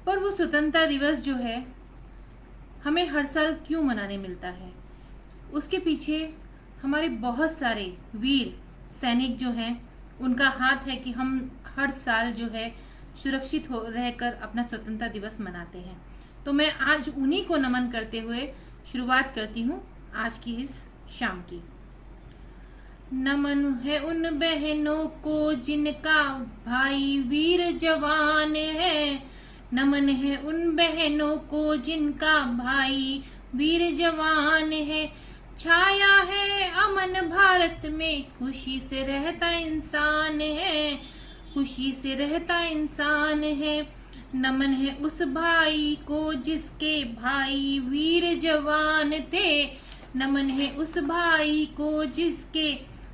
पर वो स्वतंत्रता दिवस जो है हमें हर साल क्यों मनाने मिलता है, उसके पीछे हमारे बहुत सारे वीर सैनिक जो हैं उनका हाथ है कि हम हर साल जो है सुरक्षित हो रहकर अपना स्वतंत्रता दिवस मनाते हैं। तो मैं आज उन्हीं को नमन करते हुए शुरुआत करती हूँ आज की इस शाम की। नमन है उन बहनों को जिनका भाई वीर जवान है। नमन है उन बहनों को जिनका भाई वीर जवान है। छाया है अमन भारत में, खुशी से रहता इंसान है, खुशी से रहता इंसान है। नमन है उस भाई को जिसके भाई वीर जवान थे। नमन है उस भाई को जिसके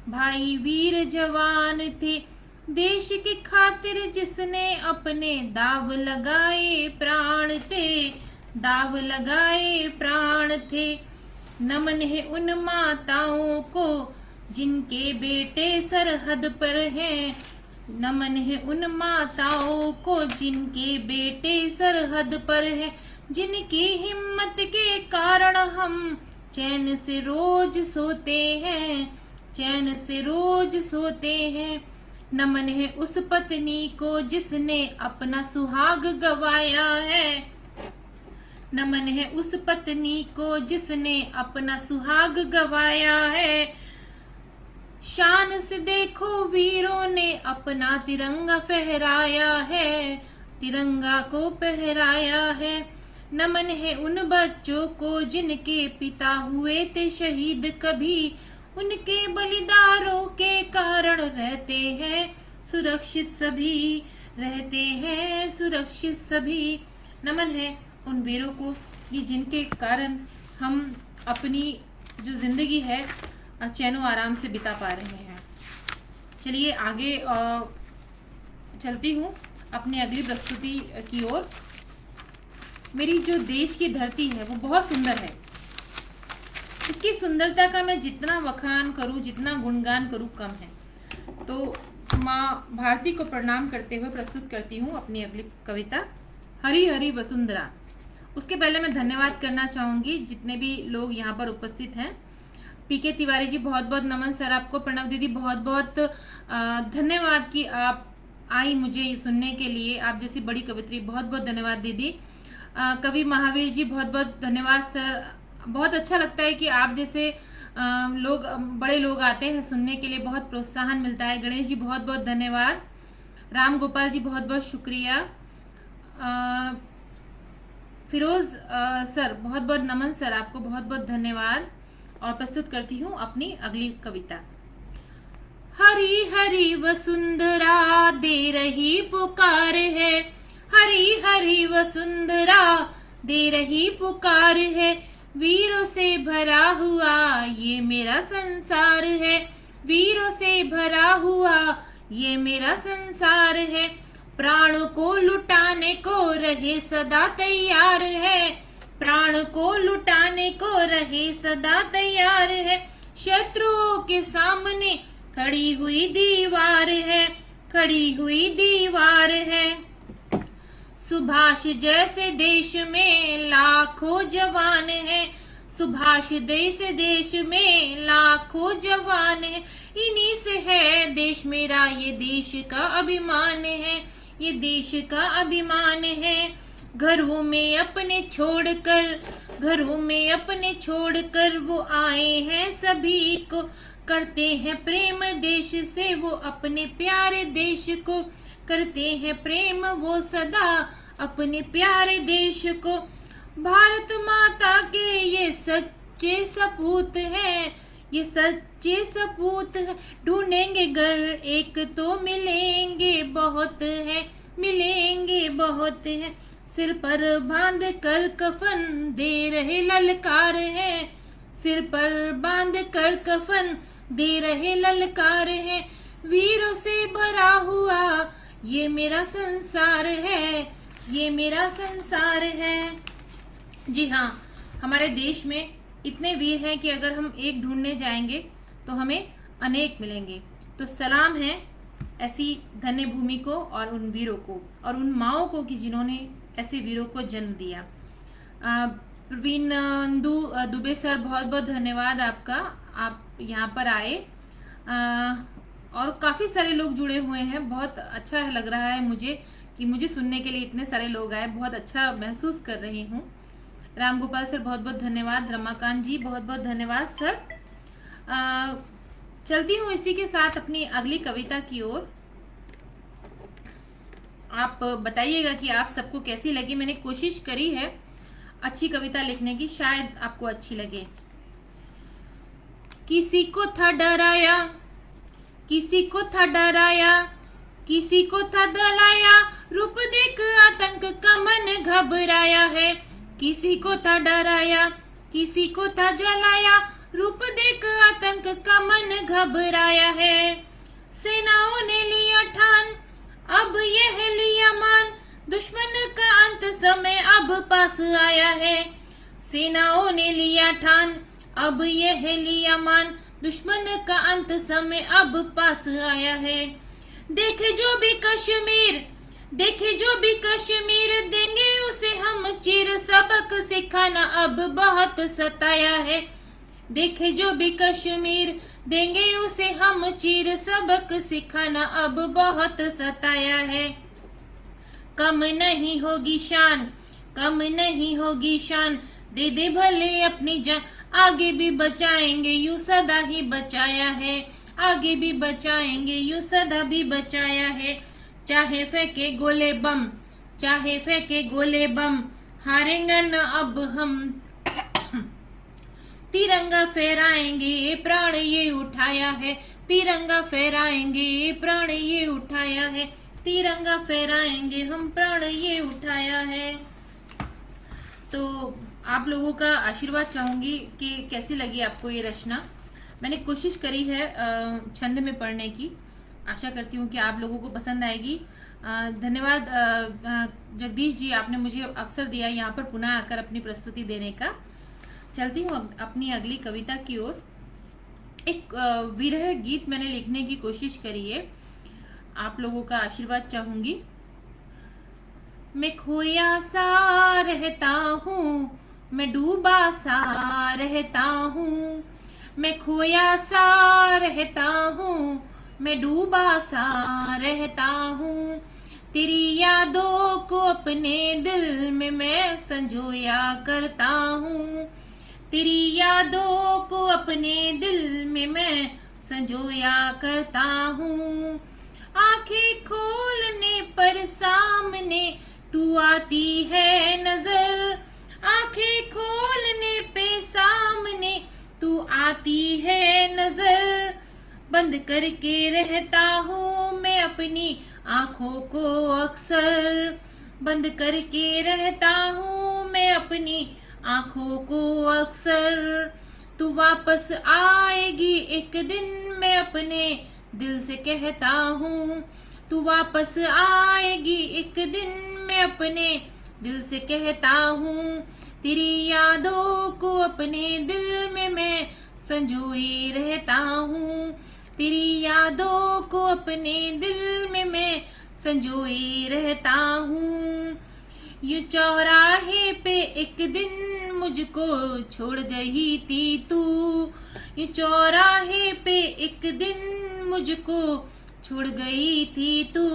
भाई वीर जवान थे। देश की खातिर जिसने अपने दाव लगाए प्राण थे, दाव लगाए प्राण थे। नमन है उन माताओं को जिनके बेटे सरहद पर हैं। नमन है उन माताओं को जिनके बेटे सरहद पर हैं, जिनकी हिम्मत के कारण हम चैन से रोज सोते हैं, चैन से रोज सोते हैं। नमन है उस पत्नी को जिसने अपना सुहाग गवाया है। नमन है उस पत्नी को जिसने अपना सुहाग गवाया है। शान से देखो वीरों ने अपना तिरंगा फहराया है, तिरंगा को फहराया है। नमन है उन बच्चों को जिनके पिता हुए थे शहीद कभी, उनके बलिदानों के कारण रहते हैं सुरक्षित सभी, रहते हैं सुरक्षित सभी। नमन है उन वीरों को कि जिनके कारण हम अपनी जो जिंदगी है चैनो आराम से बिता पा रहे हैं। चलिए आगे चलती हूँ अपनी अगली प्रस्तुति की ओर। मेरी जो देश की धरती है वो बहुत सुंदर है। इसकी सुंदरता का मैं जितना वखान करूं, जितना गुणगान करूं कम है। तो माँ भारती को प्रणाम करते हुए प्रस्तुत करती हूँ अपनी अगली कविता, हरी हरी वसुंधरा। उसके पहले मैं धन्यवाद करना चाहूंगी जितने भी लोग यहाँ पर उपस्थित हैं। पीके तिवारी जी बहुत बहुत नमन सर आपको। प्रणव दीदी बहुत बहुत धन्यवाद कि आप आई मुझे सुनने के लिए। आप जैसी बड़ी कवित्री, बहुत बहुत धन्यवाद दीदी। कवि महावीर जी बहुत बहुत धन्यवाद सर। बहुत अच्छा लगता है कि आप जैसे लोग, बड़े लोग आते हैं सुनने के लिए, बहुत प्रोत्साहन मिलता है। गणेश जी बहुत बहुत धन्यवाद। राम गोपाल जी बहुत बहुत शुक्रिया। फिरोज सर बहुत बहुत नमन सर आपको, बहुत बहुत धन्यवाद। और प्रस्तुत करती हूँ अपनी अगली कविता। हरी हरी वसुंधरा दे रही पुकार है, हरी हरी वसुंधरा दे रही पुकार है। वीरों से भरा हुआ ये मेरा संसार है, वीरों से भरा हुआ ये मेरा संसार है। प्राण को लुटाने को रहे सदा तैयार है, प्राण को लुटाने को रहे सदा तैयार है। शत्रुओं के सामने खड़ी हुई दीवार है, खड़ी हुई दीवार है। सुभाष जैसे देश में लाखों जवान है, सुभाष देश देश में लाखों जवान है। इन्हीं से है देश मेरा, ये देश का अभिमान है, ये देश का अभिमान है। घरों में अपने छोड़कर, घरों में अपने छोड़कर वो आए हैं सभी को, करते हैं प्रेम देश से वो अपने प्यारे देश को, करते हैं प्रेम वो सदा अपने प्यारे देश को। भारत माता के ये सच्चे सपूत हैं, ये सच्चे सपूत है। ढूंढेंगे घर एक तो मिलेंगे बहुत है, मिलेंगे बहुत है। सिर पर बांध कर कफन दे रहे ललकार है, सिर पर बांध कर कफन दे रहे ललकार है। वीरों से भरा हुआ ये मेरा संसार है, ये मेरा संसार है। जी हाँ, हमारे देश में इतने वीर हैं कि अगर हम एक ढूंढने जाएंगे तो हमें अनेक मिलेंगे। तो सलाम है ऐसी धन्य भूमि को और उन वीरों को और उन माओं को कि जिन्होंने ऐसे वीरों को जन्म दिया। प्रवीण दुबे सर, बहुत बहुत धन्यवाद आपका, आप यहाँ पर आए। और काफ़ी सारे लोग जुड़े हुए हैं, बहुत अच्छा लग रहा है मुझे कि मुझे सुनने के लिए इतने सारे लोग आए, बहुत अच्छा महसूस कर रही हूँ। राम गोपाल सर बहुत बहुत धन्यवाद, रमाकांत जी बहुत बहुत धन्यवाद सर। चलती हूँ इसी के साथ अपनी अगली कविता की ओर। आप बताइएगा कि आप सबको कैसी लगी। मैंने कोशिश करी है अच्छी कविता लिखने की, शायद आपको अच्छी लगे। किसी को था डराया, किसी को था डराया, किसी को था दलाया, रूप देख आतंक का मन घबराया है। किसी को था डराया, किसी को था जलाया, रूप देख आतंक का मन घबराया है। सेनाओं ने लिया ठान, अब यह लिया मान, दुश्मन का अंत समय अब पास आया है। सेनाओं ने लिया ठान, अब यह लिया मान, दुश्मन का अंत समय अब पास आया है। देखे जो भी कश्मीर, देखे जो भी कश्मीर, देंगे उसे हम चीर, सबक सिखाना अब बहुत सताया है। देखे जो भी कश्मीर, देंगे उसे हम चीर, सबक सिखाना अब बहुत सताया है। कम नहीं होगी शान, कम नहीं होगी शान, दे दे भले अपनी जान, आगे भी बचाएंगे यूं सदा ही बचाया है। आगे भी बचाएंगे यूं सदा भी बचाया है। चाहे फेंके गोले बम, चाहे फेंके गोले बम, हारेंगे न अब हम, तिरंगा फहराएंगे प्राण ये उठाया है। तिरंगा फहराएंगे प्राण ये उठाया है। तिरंगा फहराएंगे हम प्राण ये उठाया है। तो आप लोगों का आशीर्वाद चाहूंगी कि कैसी लगी आपको ये रचना। मैंने कोशिश करी है छंद में पढ़ने की, आशा करती हूँ कि आप लोगों को पसंद आएगी। धन्यवाद जगदीश जी, आपने मुझे अवसर दिया यहाँ पर पुनः आकर अपनी प्रस्तुति देने का। चलती हूँ अपनी अगली कविता की ओर। एक विरह गीत मैंने लिखने की कोशिश करी है, आप लोगों का आशीर्वाद चाहूंगी। मैं खोया सा रहता हूँ, मैं डूबा सा रहता हूँ, मैं खोया सा रहता हूँ, मैं डूबा सा रहता हूँ। तेरी यादों को अपने दिल में मैं संजोया करता हूँ। तेरी यादों को अपने दिल में मैं संजोया करता हूँ। आंखें खोलने पर सामने तू आती है नजर, आंखें खोलने पे सामने तू आती है नजर। बंद करके रहता हूँ मैं अपनी आंखों को अक्सर, बंद करके रहता हूँ मैं अपनी आंखों को अक्सर। तू वापस आएगी एक दिन मैं अपने दिल से कहता हूँ। तू वापस आएगी एक दिन मैं अपने दिल से कहता हूँ। तेरी यादों को अपने दिल में मैं संजोए रहता हूँ। तेरी यादों को अपने दिल में मैं संजोए रहता हूँ। ये चौराहे पे एक दिन मुझको छोड़ गई थी तू, ये चौराहे पे एक दिन मुझको छोड़ गई थी तू।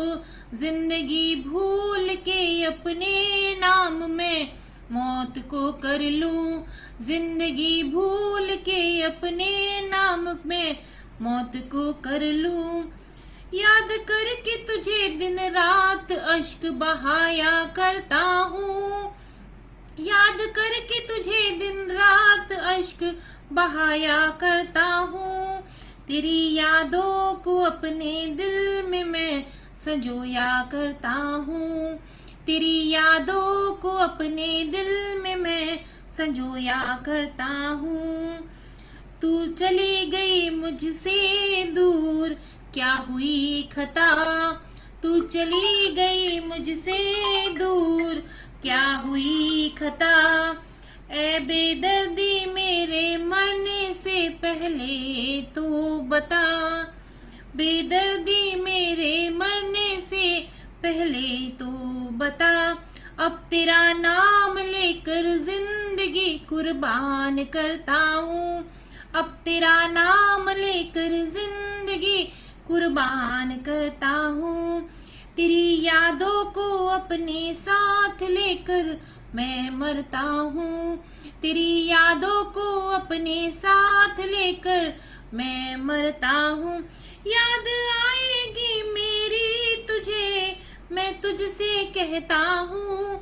जिंदगी भूल के अपने नाम में मौत को कर लूं, जिंदगी भूल के अपने नाम में मौत को कर लूं। याद करके तुझे दिन रात अश्क बहाया करता हूँ, याद करके तुझे दिन रात अश्क बहाया करता हूँ। तेरी यादों को अपने दिल में मैं संजोया करता हूँ। तेरी यादों को अपने दिल में मैं संजोया करता हूँ। तू चली गई मुझसे दूर क्या हुई खता, तू चली गई मुझसे दूर क्या हुई खता। ऐ बेदर्दी मेरे मरने से पहले तो बता, बेदर्दी मेरे मरने से पहले तो बता। अब तेरा नाम लेकर जिंदगी कुर्बान करता हूँ, अब तेरा नाम लेकर जिंदगी कुर्बान करता हूँ। तेरी यादों को अपने साथ लेकर मैं मरता हूँ, तेरी यादों को अपने साथ लेकर मैं मरता हूँ। याद आएगी मेरी तुझे मैं तुझसे कहता हूँ,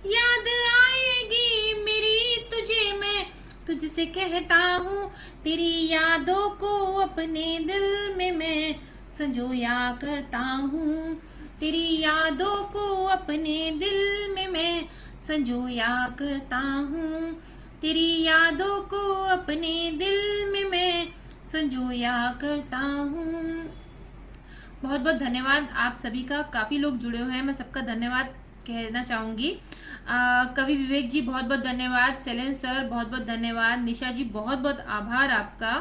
याद आएगी मेरी तुझे मैं तुझसे कहता हूँ। तेरी यादों को अपने दिल में मैं संजोया करता हूँ, तेरी यादों को अपने दिल में मैं संजोया करता हूँ, तेरी यादों को अपने दिल में मैं संजोया करता हूँ। बहुत बहुत धन्यवाद आप सभी का, काफ़ी लोग जुड़े हुए हैं, मैं सबका धन्यवाद कहना चाहूँगी। कवि विवेक जी बहुत बहुत धन्यवाद, शैलेंद्र सर बहुत बहुत धन्यवाद, निशा जी बहुत बहुत आभार आपका,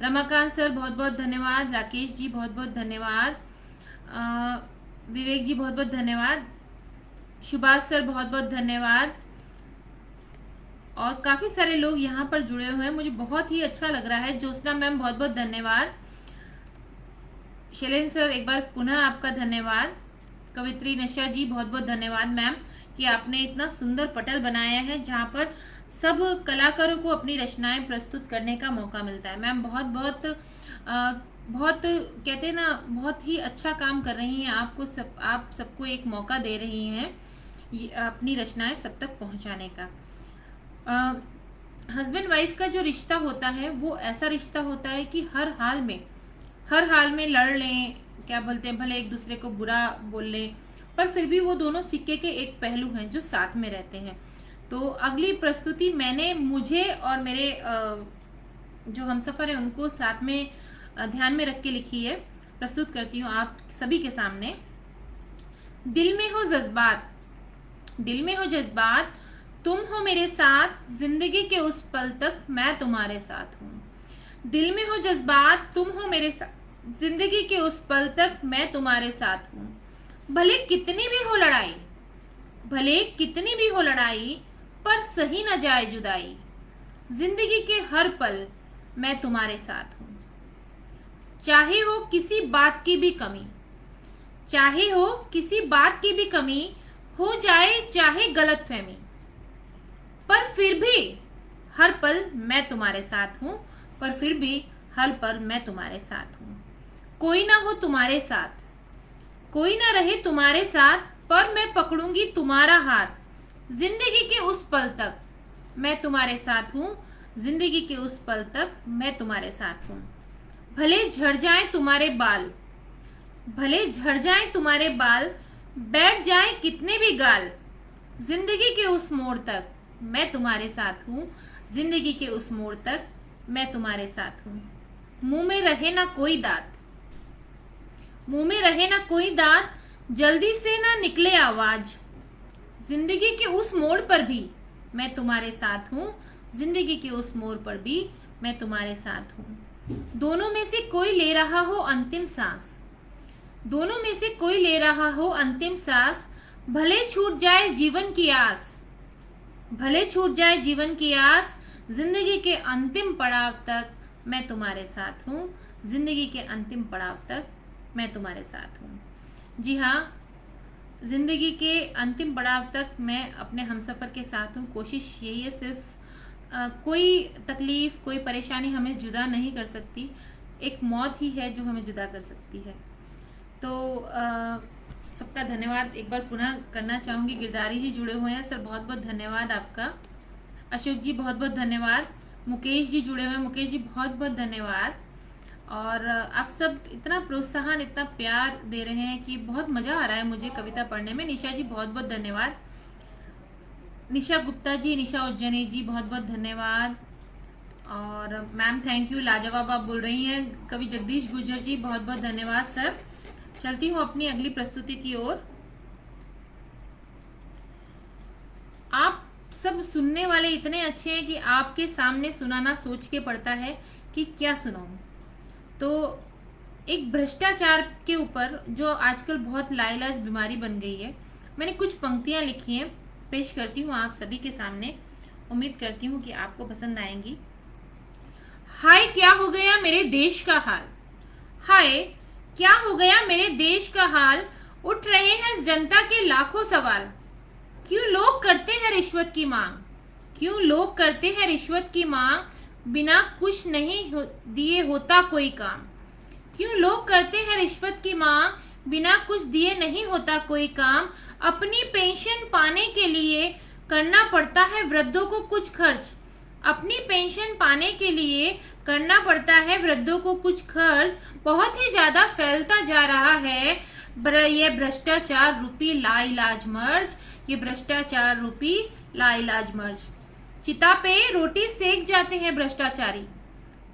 रमाकांत सर बहुत बहुत धन्यवाद, राकेश जी बहुत बहुत धन्यवाद, विवेक जी बहुत बहुत धन्यवाद, सुभाष सर बहुत बहुत धन्यवाद, और काफ़ी सारे लोग यहाँ पर जुड़े हुए हैं, मुझे बहुत ही अच्छा लग रहा है। ज्योत्सना मैम बहुत बहुत धन्यवाद, शैलेंद्र सर एक बार पुनः आपका धन्यवाद, कवित्री नशा जी बहुत बहुत धन्यवाद मैम कि आपने इतना सुंदर पटल बनाया है जहाँ पर सब कलाकारों को अपनी रचनाएं प्रस्तुत करने का मौका मिलता है। मैम बहुत बहुत बहुत कहते हैं ना, बहुत ही अच्छा काम कर रही हैं, आप सबको एक मौका दे रही हैं अपनी रचनाएं सब तक पहुंचाने का। हस्बैंड वाइफ का जो रिश्ता होता है वो ऐसा रिश्ता होता है कि हर हाल में लड़ लें, क्या बोलते हैं, भले एक दूसरे को बुरा बोल लें, पर फिर भी वो दोनों सिक्के के एक पहलू हैं जो साथ में रहते हैं। तो अगली प्रस्तुति मैंने मुझे और मेरे जो हमसफर हैं उनको साथ में ध्यान में रख के लिखी है, प्रस्तुत करती हूँ आप सभी के सामने। दिल में हो जज्बात, दिल में हो जज्बात, तुम हो मेरे साथ, जिंदगी के उस पल तक मैं तुम्हारे साथ हूँ। दिल में हो जज्बात, तुम हो मेरे साथ, जिंदगी के उस पल तक मैं तुम्हारे साथ हूँ। भले कितनी भी हो लड़ाई, भले कितनी भी हो लड़ाई, पर सही न जाए जुदाई, जिंदगी के हर पल मैं तुम्हारे साथ हूँ। चाहे हो किसी बात की भी कमी, चाहे हो किसी बात की भी कमी, हो जाए चाहे गलतफहमी, पर फिर भी हर पल मैं तुम्हारे साथ हूँ, पर फिर भी हर पल मैं तुम्हारे साथ हूँ। कोई ना हो तुम्हारे साथ, कोई ना रहे तुम्हारे साथ, पर मैं पकड़ूंगी तुम्हारा हाथ, जिंदगी के उस पल तक मैं तुम्हारे साथ हूँ, जिंदगी के उस पल तक मैं तुम्हारे साथ हूँ। भले झड़ जाए तुम्हारे बाल, भले झड़ जाए तुम्हारे बाल, बैठ जाए कितने भी गाल, जिंदगी के उस मोड़ तक मैं तुम्हारे साथ हूँ, जिंदगी के उस मोड़ तक मैं तुम्हारे साथ हूँ। मुंह में रहे ना कोई दांत, मुंह में रहे ना कोई दांत, जल्दी से ना निकले आवाज, जिंदगी के उस मोड़ पर भी मैं तुम्हारे साथ हूँ, जिंदगी के उस मोड़ पर भी मैं तुम्हारे साथ हूँ। दोनों में से कोई ले रहा हो अंतिम सांस, दोनों में से कोई ले रहा हो अंतिम सांस, भले छूट जाए जीवन की आस, भले छूट जाए जीवन की आस, जिंदगी के अंतिम पड़ाव तक मैं तुम्हारे साथ हूँ, जिंदगी के अंतिम पड़ाव तक मैं तुम्हारे साथ हूँ। जी हाँ, जिंदगी के अंतिम पड़ाव तक मैं अपने हमसफर के साथ हूँ। कोशिश यही है, सिर्फ कोई तकलीफ, कोई परेशानी हमें जुदा नहीं कर सकती, एक मौत ही है जो हमें जुदा कर सकती है। तो सबका धन्यवाद एक बार पुनः करना चाहूँगी। गिरधारी जी जुड़े हुए हैं, सर बहुत बहुत धन्यवाद आपका। अशोक जी बहुत बहुत धन्यवाद। मुकेश जी जुड़े हुए हैं, मुकेश जी बहुत बहुत धन्यवाद। और आप सब इतना प्रोत्साहन, इतना प्यार दे रहे हैं कि बहुत मज़ा आ रहा है मुझे कविता पढ़ने में। निशा जी बहुत बहुत धन्यवाद। निशा गुप्ता जी, निशा उज्जैनी जी बहुत बहुत धन्यवाद। और मैम थैंक यू, लाजवाब आप बोल रही हैं। कवि जगदीश गुर्जर जी बहुत बहुत धन्यवाद सर। चलती हूँ अपनी अगली प्रस्तुति की ओर। आप सब सुनने वाले इतने अच्छे हैं कि आपके सामने सुनाना सोच के पड़ता है कि क्या सुनाऊं। तो एक भ्रष्टाचार के ऊपर जो आजकल बहुत लाइलाज बीमारी बन गई है, मैंने कुछ पंक्तियां लिखी हैं पेश करती हूँ आप सभी के सामने। उम्मीद करती हूँ कि आपको पसंद आएंगी। हाय क्या हो गया मेरे देश का हाल, हाय क्या हो गया मेरे देश का हाल, उठ रहे हैं जनता के लाखों सवाल। क्यों लोग करते हैं रिश्वत की मांग, क्यों लोग करते हैं रिश्वत की मांग, बिना कुछ नहीं दिए होता कोई काम। क्यों लोग करते हैं रिश्वत की मांग, बिना कुछ दिए नहीं होता कोई काम। अपनी पेंशन पाने के लिए करना पड़ता है वृद्धों को कुछ खर्च, अपनी पेंशन पाने के लिए करना पड़ता है वृद्धों को कुछ खर्च। बहुत ही ज्यादा फैलता जा रहा है ये भ्रष्टाचार रूपी लाइलाज मर्ज, ये भ्रष्टाचार रूपी लाइलाज मर्ज। चिता पे रोटी सेक जाते हैं भ्रष्टाचारी,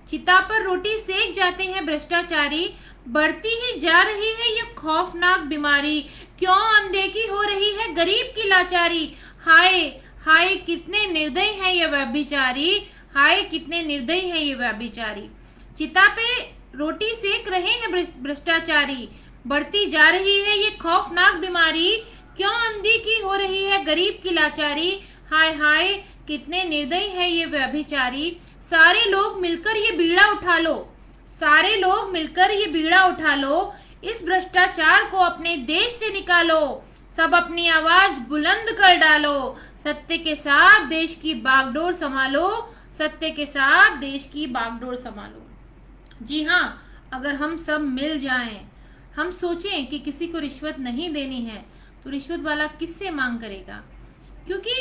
चिता पर रोटी सेक जाते हैं भ्रष्टाचारी। बढ़ती ही जा रही है ये खौफनाक बीमारी, क्यों अनदेखी हो रही है गरीब की लाचारी। हाय हाय कितने निर्दयी है ये व्यभिचारी, हाय कितने निर्दयी है ये व्यभिचारी। चिता पे रोटी सेक रहे हैं भ्रष्टाचारी, बढ़ती जा रही है ये खौफनाक बीमारी, क्यों अनदेखी हो रही है गरीब की लाचारी। हाय हाय कितने निर्दयी है ये व्यभिचारी। सारे लोग मिलकर ये बीड़ा उठा लो, सारे लोग मिलकर ये बीड़ा उठा लो, इस भ्रष्टाचार को अपने देश से निकालो। सब अपनी आवाज बुलंद कर डालो, सत्य के साथ देश की बागडोर संभालो, सत्य के साथ देश की बागडोर संभालो। जी हाँ, अगर हम सब मिल जाएं, हम सोचें कि किसी को रिश्वत नहीं देनी है, तो रिश्वत वाला किससे मांग करेगा। क्योंकि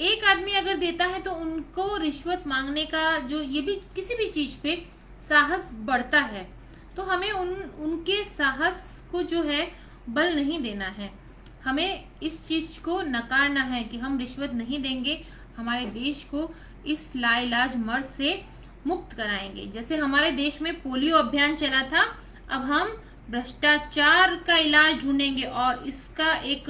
एक आदमी अगर देता है तो उनको रिश्वत मांगने का जो ये भी किसी भी चीज पे साहस बढ़ता है। तो हमें उनके साहस को जो है बल नहीं देना है, हमें इस चीज को नकारना है कि हम रिश्वत नहीं देंगे, हमारे देश को इस लाइलाज मर्ज से मुक्त कराएंगे। जैसे हमारे देश में पोलियो अभियान चला था, अब हम भ्रष्टाचार का इलाज ढूंढेंगे और इसका एक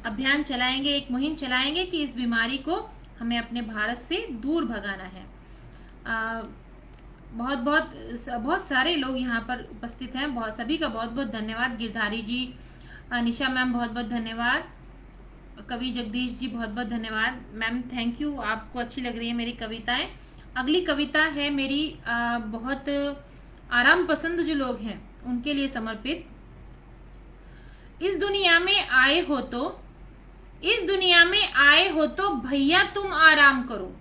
अभियान चलाएंगे, एक मुहिम चलाएंगे कि इस बीमारी को हमें अपने भारत से दूर भगाना है। बहुत सारे लोग यहाँ पर उपस्थित हैं, बहुत सभी का बहुत बहुत धन्यवाद। गिरधारी जी, निशा मैम बहुत बहुत धन्यवाद, कवि जगदीश जी बहुत बहुत धन्यवाद। मैम थैंक यू, आपको अच्छी लग रही है मेरी कविताएं। अगली कविता है मेरी बहुत आराम पसंद जो लोग हैं उनके लिए समर्पित। इस दुनिया में आए हो तो, इस दुनिया में आए हो तो भैया तुम आराम करो,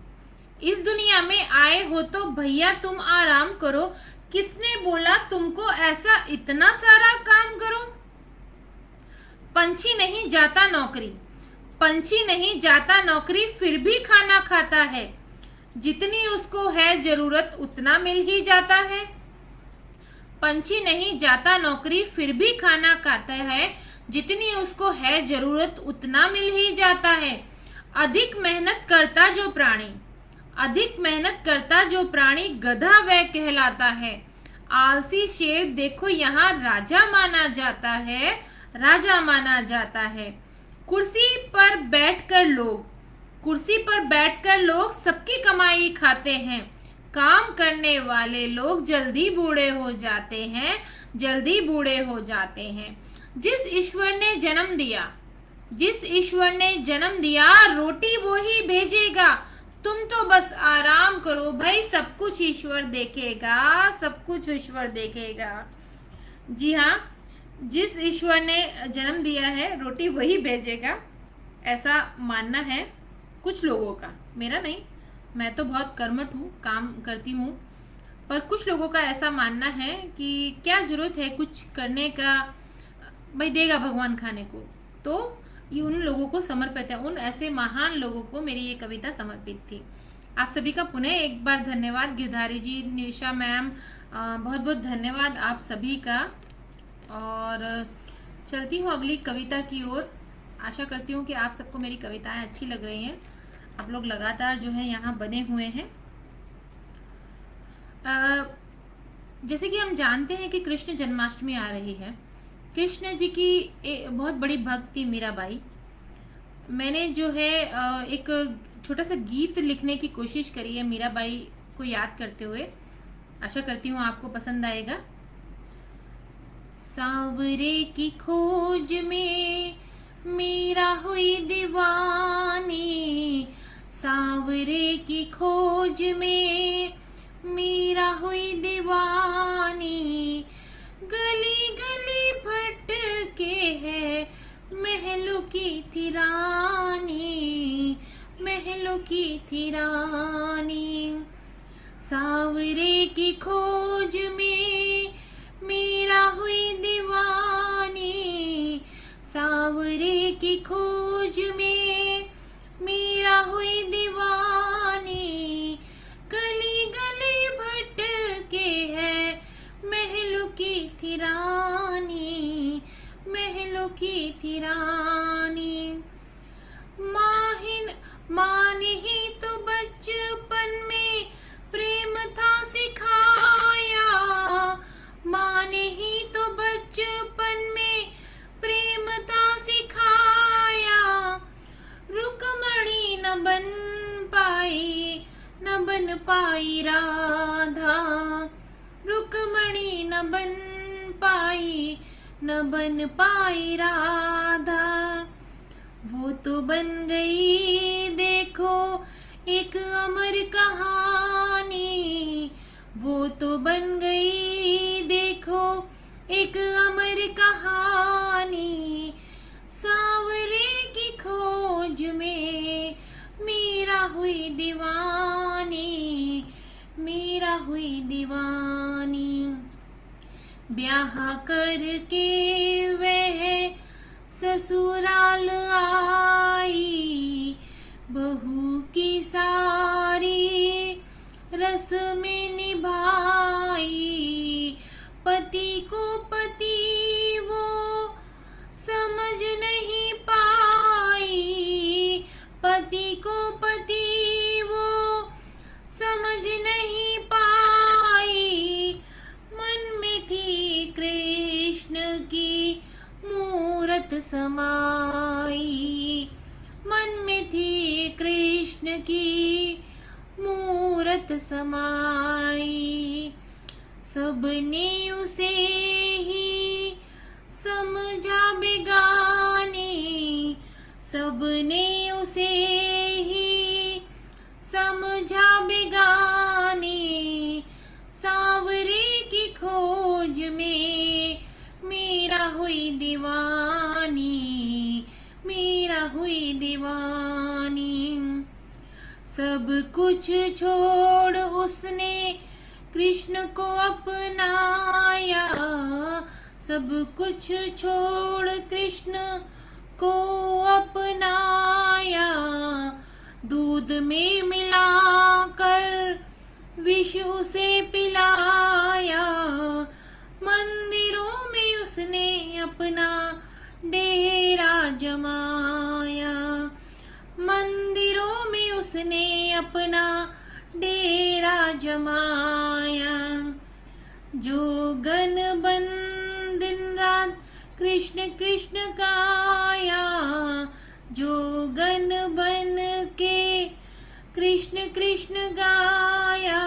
इस दुनिया में आए हो तो भैया तुम आराम करो। किसने बोला तुमको ऐसा इतना सारा काम करो। पंछी नहीं जाता नौकरी, पंछी नहीं जाता नौकरी, फिर भी खाना खाता है। जितनी उसको है जरूरत उतना मिल ही जाता है। पंछी नहीं जाता नौकरी, फिर भी खाना खाता है। जितनी उसको है जरूरत उतना मिल ही जाता है। अधिक मेहनत करता जो प्राणी, अधिक मेहनत करता जो प्राणी, गधा वह कहलाता है। आलसी शेर देखो यहाँ राजा माना जाता है, राजा माना जाता है। कुर्सी पर बैठकर लोग, कुर्सी पर बैठकर लोग सबकी कमाई खाते हैं। काम करने वाले लोग जल्दी बूढ़े हो जाते हैं, जल्दी बूढ़े हो जाते हैं। जिस ईश्वर ने जन्म दिया, जिस ईश्वर ने जन्म दिया, रोटी वो ही भेजेगा। तुम तो बस आराम करो भाई, सब कुछ ईश्वर देखेगा, सब कुछ ईश्वर देखेगा। जी हाँ, जिस ईश्वर ने जन्म दिया है रोटी वही भेजेगा, ऐसा मानना है कुछ लोगों का, मेरा नहीं। मैं तो बहुत कर्मठ हूँ, काम करती हूँ, पर कुछ लोगों का ऐसा मानना है कि क्या जरूरत है कुछ करने का, भाई देगा भगवान खाने को। तो ये उन लोगों को समर्पित है, उन ऐसे महान लोगों को मेरी ये कविता समर्पित थी। आप सभी का पुनः एक बार धन्यवाद। गिरधारी जी, निशा मैम, बहुत बहुत धन्यवाद आप सभी का। और चलती हूँ अगली कविता की ओर। आशा करती हूँ कि आप सबको मेरी कविताएं अच्छी लग रही हैं। आप लोग लगातार जो है यहाँ बने हुए हैं। जैसे कि हम जानते हैं कि कृष्ण जन्माष्टमी आ रही है। कृष्ण जी की बहुत बड़ी भक्त थी मीराबाई। मैंने जो है एक छोटा सा गीत लिखने की कोशिश करी है मीराबाई को याद करते हुए। आशा करती हूँ आपको पसंद आएगा। सांवरे की खोज में मीरा हुई दीवानी, की खोज में मीरा हुई दीवानी, गली गली भटके है महलों की थी रानी, महलों की थी रानी। सांवरे की खोज में मीरा हुई दीवानी, सांवरे की खोज में मीरा हुई दीवानी, गली गली भटके है महलों की थी रानी, महलों की थी रानी। माँ ने ही तो बचपन में प्रेम था सिखाया, माँ ने ही तो बचपन में प्रेम था सिखाया, रुक्मणी न बन पाई, न बन पाई राधा, रुक्मणी न बन पाई, न बन पाई राधा। वो तो बन गई देखो एक अमर कहानी, वो तो बन गई देखो एक अमर कहानी, सांवरे की खोज में मीरा हुई दीवानी, मीरा हुई दीवानी। ब्याह करके वह ससुराल आई, बहू की सारी रस्में निभाई, पति को पति वो समझ नहीं पाई, पति को पति वो समझ नहीं पाई, मन में थी कृष्ण की मूरत समाई, मन में थी कृष्ण की मूरत समाई। सबने उसे ही समझा बेगानी, सबने उसे ही समझा बेगानी, सांवरे की खोज में मीरा हुई दीवानी, मीरा हुई दीवानी। सब कुछ छोड़ उसने कृष्ण को अपनाया, सब कुछ छोड़ कृष्ण को अपनाया, दूध में मिलाकर विष उसे पिलाया, मंदिरों में उसने अपना डेरा जमाया, मंदिरों में उसने अपना डेरा जमाया। जोगन बन दिन रात कृष्ण कृष्ण गाया, जोगन बन के कृष्ण कृष्ण गाया,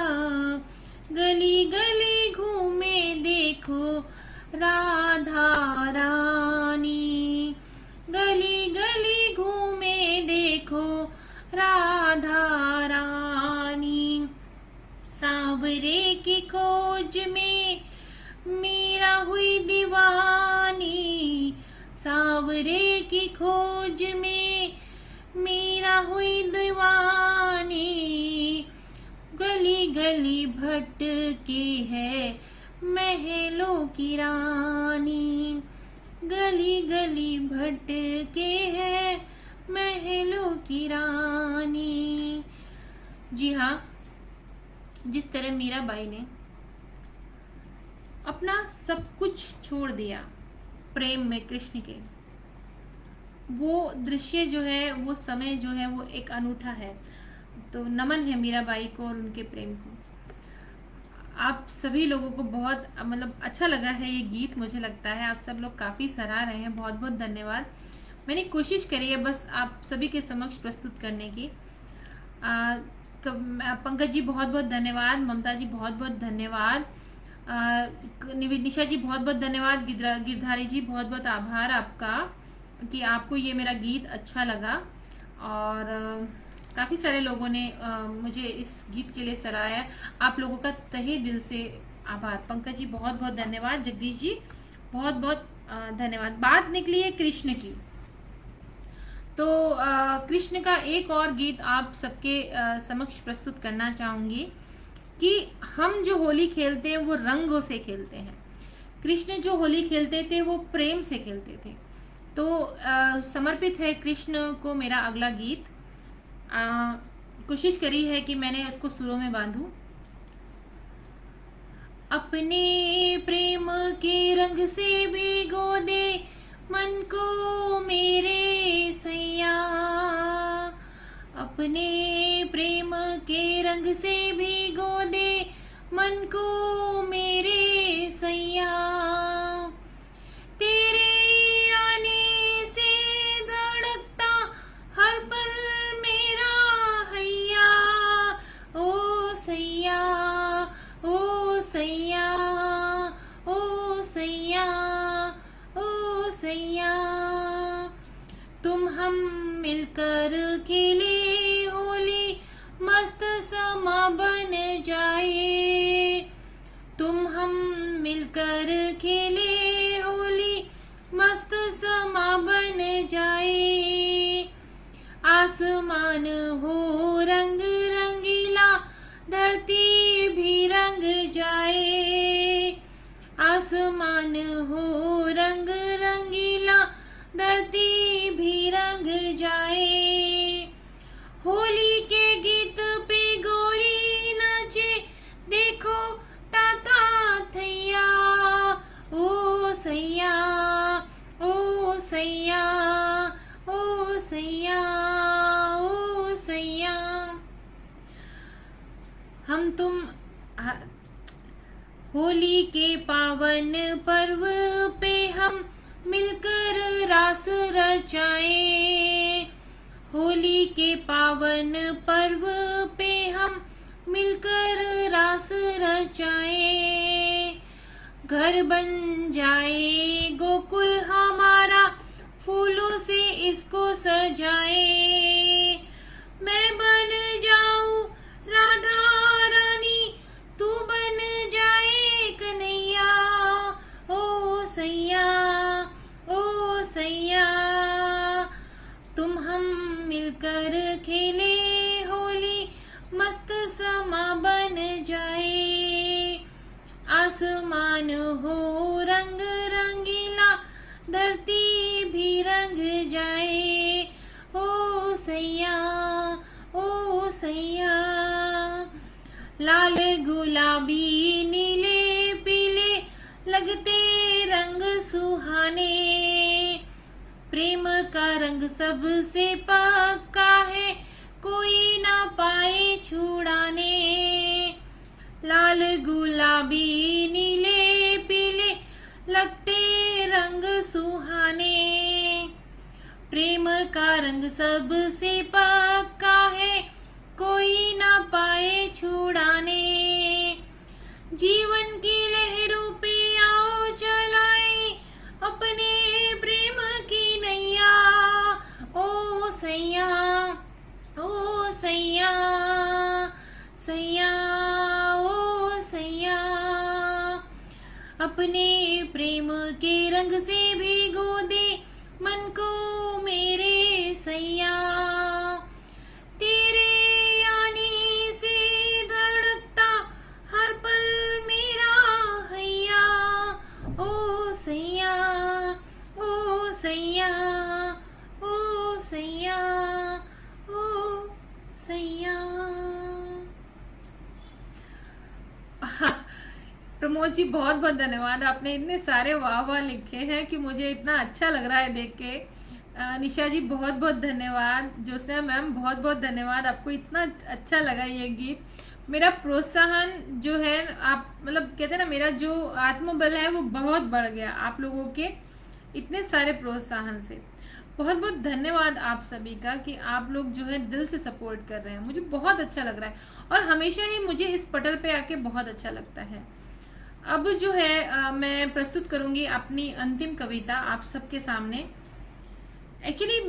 गली गली घूमे देखो राधा रानी, गली गली घूमे देखो राधा रानी। सांवरे की खोज में मीरा हुई दीवानी, सांवरे की खोज में मीरा हुई दीवानी, गली गली भटके है महलों की रानी, गली गली भटके है महलों की रानी। जी हाँ, जिस तरह मीराबाई ने अपना सब कुछ छोड़ दिया प्रेम में कृष्ण के, वो दृश्य जो है, वो समय जो है, वो एक अनूठा है। तो नमन है मीराबाई को और उनके प्रेम को। आप सभी लोगों को बहुत मतलब अच्छा लगा है ये गीत, मुझे लगता है आप सब लोग काफ़ी सराह रहे हैं, बहुत बहुत धन्यवाद। मैंने कोशिश करी है बस आप सभी के समक्ष प्रस्तुत करने की। पंकज जी बहुत बहुत धन्यवाद, ममता जी बहुत बहुत धन्यवाद, निशा जी बहुत बहुत धन्यवाद, गिरधारी जी बहुत बहुत आभार आपका कि आपको ये मेरा गीत अच्छा लगा। और काफ़ी सारे लोगों ने मुझे इस गीत के लिए सराहा है। आप लोगों का तहे दिल से आभार। पंकज जी बहुत बहुत धन्यवाद। जगदीश जी बहुत बहुत धन्यवाद। बात निकली है कृष्ण की, तो कृष्ण का एक और गीत आप सबके समक्ष प्रस्तुत करना चाहूंगी कि हम जो होली खेलते हैं वो रंगों से खेलते हैं। कृष्ण जो होली खेलते थे वो प्रेम से खेलते थे। तो समर्पित है कृष्ण को मेरा अगला गीत। कोशिश करी है कि मैंने उसको सुरों में बांधूं। अपने प्रेम के रंग से भिगो दे मन को मेरे सैया, अपने प्रेम के रंग से भिगो दे मन को मेरे सैया। तेरे आने से धड़कता हर पल मेरा हैया, ओ सैया ओ सैया ओ सैया ओ सैया। तुम हम मिलकर खेले होली मस्त समा बन जाए, तुम हम मिलकर खेले होली मस्त समा बन जाए। आसमान हो रंग रंगीला धरती भी रंग जाए, आसमान हो रंग रंगीला धरती भी रंग जाए। होली के गीत पे गोरी नाचे देखो ताता थैया, ओ सैया ओ सैया ओ सैया ओ सैया। हम तुम होली के पावन पर्व पे हम मिलकर रास रचाएं, होली के पावन पर्व पे हम मिलकर रास रचाएं। घर बन जाए गोकुल हमारा फूलों से इसको सजाएं। मैं बन जाऊं राधा रानी तू बन जाए कन्हैया, ओ सैया ओ सैया। तुम हम मिलकर खेले होली मस्त समा बन जाए। आसमान हो रंग रंगीला धरती भी रंग जाए, ओ सैया ओ सैया। लाल गुलाबी नीले पीले लगते रंग सुहाने, प्रेम का रंग सबसे पक्का है कोई ना पाए छुड़ाने। लाल गुलाबी नीले पीले लगते रंग सुहाने, प्रेम का रंग सबसे पक्का है कोई ना पाए छुड़ाने। जीवन की लहरों पे आओ चलाए अपने प्रेम की नैया, ओ सैया ओ सैया सैया ओ सैया। अपने प्रेम के रंग से भिगो दे मन को मेरे सैया। तेरे आने से धड़कता हर पल मेरा हैया, ओ सैया ओ सैया ओ सैया ओ सैया। प्रमोद जी बहुत बहुत धन्यवाद। आपने इतने सारे वाह वाह लिखे हैं कि मुझे इतना अच्छा लग रहा है देख के। निशा जी बहुत बहुत धन्यवाद। ज्योत्सना मैम बहुत बहुत धन्यवाद। आपको इतना अच्छा लगा ये गीत। मेरा प्रोत्साहन जो है, आप मतलब कहते हैं ना, मेरा जो आत्मबल है वो बहुत बढ़ गया आप लोगों के इतने सारे प्रोत्साहन से। बहुत बहुत धन्यवाद आप सभी का कि आप लोग जो है दिल से सपोर्ट कर रहे हैं। मुझे बहुत अच्छा लग रहा है और हमेशा ही मुझे इस पटल पे आके बहुत अच्छा लगता है। अब जो है मैं प्रस्तुत करूंगी अपनी अंतिम कविता आप सबके सामने। एक्चुअली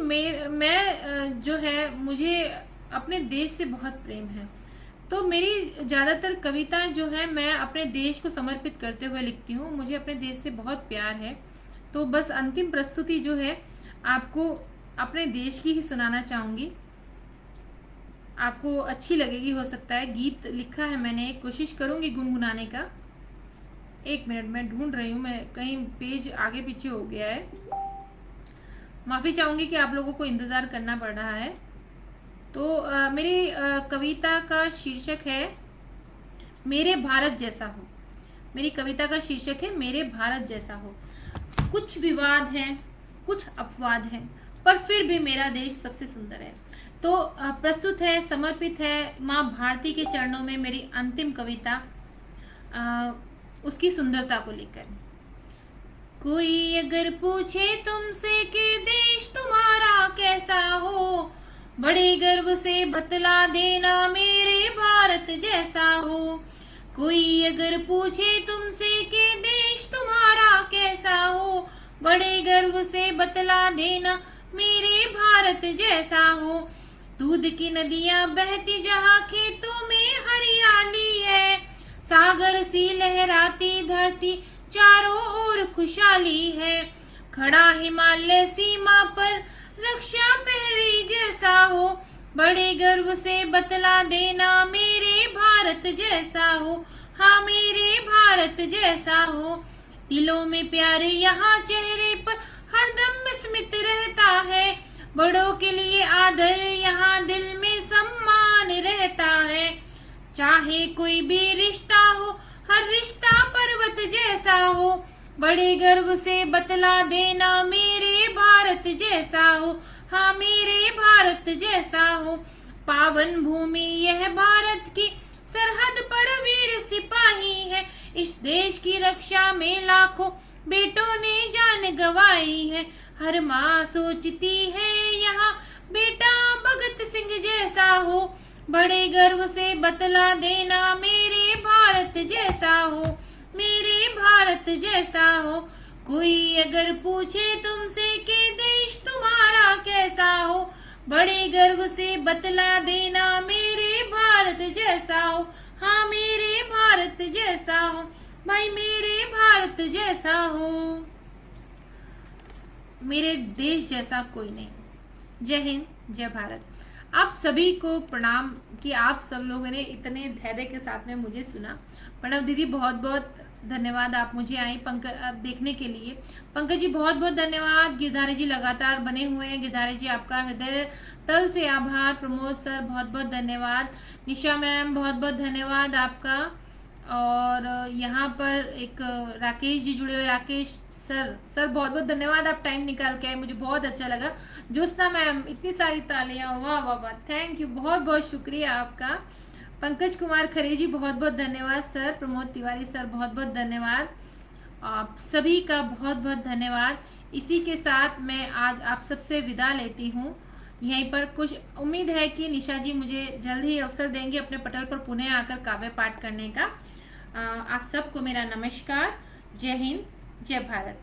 मैं जो है मुझे अपने देश से बहुत प्रेम है। तो मेरी ज़्यादातर कविताएं जो है मैं अपने देश को समर्पित करते हुए लिखती हूँ। मुझे अपने देश से बहुत प्यार है। तो बस अंतिम प्रस्तुति जो है आपको अपने देश की ही सुनाना चाहूँगी। आपको अच्छी लगेगी, हो सकता है। गीत लिखा है मैंने, कोशिश करूँगी गुनगुनाने का। एक मिनट मैं ढूंढ रही हूँ, मैं कहीं पेज आगे पीछे हो गया है, माफ़ी चाहूँगी कि आप लोगों को इंतज़ार करना पड़ रहा है। तो मेरी कविता का शीर्षक है मेरे भारत जैसा हो। मेरी कविता का शीर्षक है मेरे भारत जैसा हो। कुछ विवाद हैं, कुछ अपवाद हैं, पर फिर भी मेरा देश सबसे सुंदर है। तो प्रस्तुत है, समर्पित है माँ भारती के चरणों में मेरी अंतिम कविता, उसकी सुंदरता को लेकर। कोई अगर पूछे तुमसे कि देश तुम्हारा कैसा हो, बड़े गर्व से बतला देना मेरे भारत जैसा हो। कोई अगर पूछे तुमसे कि देश तुम्हारा कैसा हो, बड़े गर्व से बतला देना मेरे भारत जैसा हो। दूध की नदियां बहती जहाँ खेतों में हरियाली है, सागर सी लहराती धरती चारों ओर खुशहाली है। खड़ा हिमालय सीमा पर रक्षा प्रहरी जैसा हो, बड़े गर्व से बतला देना मेरे भारत जैसा हो। हाँ मेरे भारत जैसा हो। दिलों में प्यार यहाँ चेहरे पर हरदम स्मित रहता है, बड़ों के लिए आदर यहाँ दिल में सम्मान रहता है। चाहे कोई भी रिश्ता हो, हर रिश्ता पर्वत जैसा हो, बड़े गर्व से बतला देना मेरे भारत जैसा हो। हाँ मेरे भारत जैसा हो। पावन भूमि यह भारत की, सरहद पर वीर सिपाही है। इस देश की रक्षा में लाखों बेटों ने जान गंवाई है। हर माँ सोचती है यहाँ बेटा भगत सिंह जैसा हो, बड़े गर्व से बतला देना मेरे भारत जैसा हो, मेरे भारत जैसा हो। कोई अगर पूछे तुमसे कि देश तुम्हारा कैसा हो, बड़े गर्व से बतला देना मेरे भारत जैसा हो। हाँ मेरे भारत जैसा हो, भाई मेरे भारत जैसा हो। मेरे देश जैसा कोई नहीं। जय हिंद, जय भारत। आप सभी को प्रणाम कि आप सब लोगों ने इतने धैर्य के साथ में मुझे सुना। प्रणव दीदी बहुत बहुत धन्यवाद, आप मुझे आई पंकज देखने के लिए। पंकज जी बहुत बहुत धन्यवाद। गिरधारी जी लगातार बने हुए हैं। गिरधारी जी आपका हृदय तल से आभार। प्रमोद सर बहुत बहुत धन्यवाद। निशा मैम बहुत बहुत धन्यवाद आपका। और यहाँ पर एक राकेश जी जुड़े हुए। राकेश सर बहुत बहुत धन्यवाद, आप टाइम निकाल के आए, मुझे बहुत अच्छा लगा। ज्योत्सना मैम इतनी सारी तालियां, वाह वाह वाह, थैंक यू, बहुत बहुत शुक्रिया आपका। पंकज कुमार खरे जी बहुत बहुत धन्यवाद सर। प्रमोद तिवारी सर बहुत बहुत धन्यवाद। आप सभी का बहुत बहुत धन्यवाद। इसी के साथ मैं आज आप सबसे विदा लेती हूँ यहीं पर। कुछ उम्मीद है कि निशा जी मुझे जल्द ही अवसर देंगे अपने पटल पर पुनः आकर काव्य पाठ करने का। आप सबको मेरा नमस्कार। जय हिंद, जय भारत।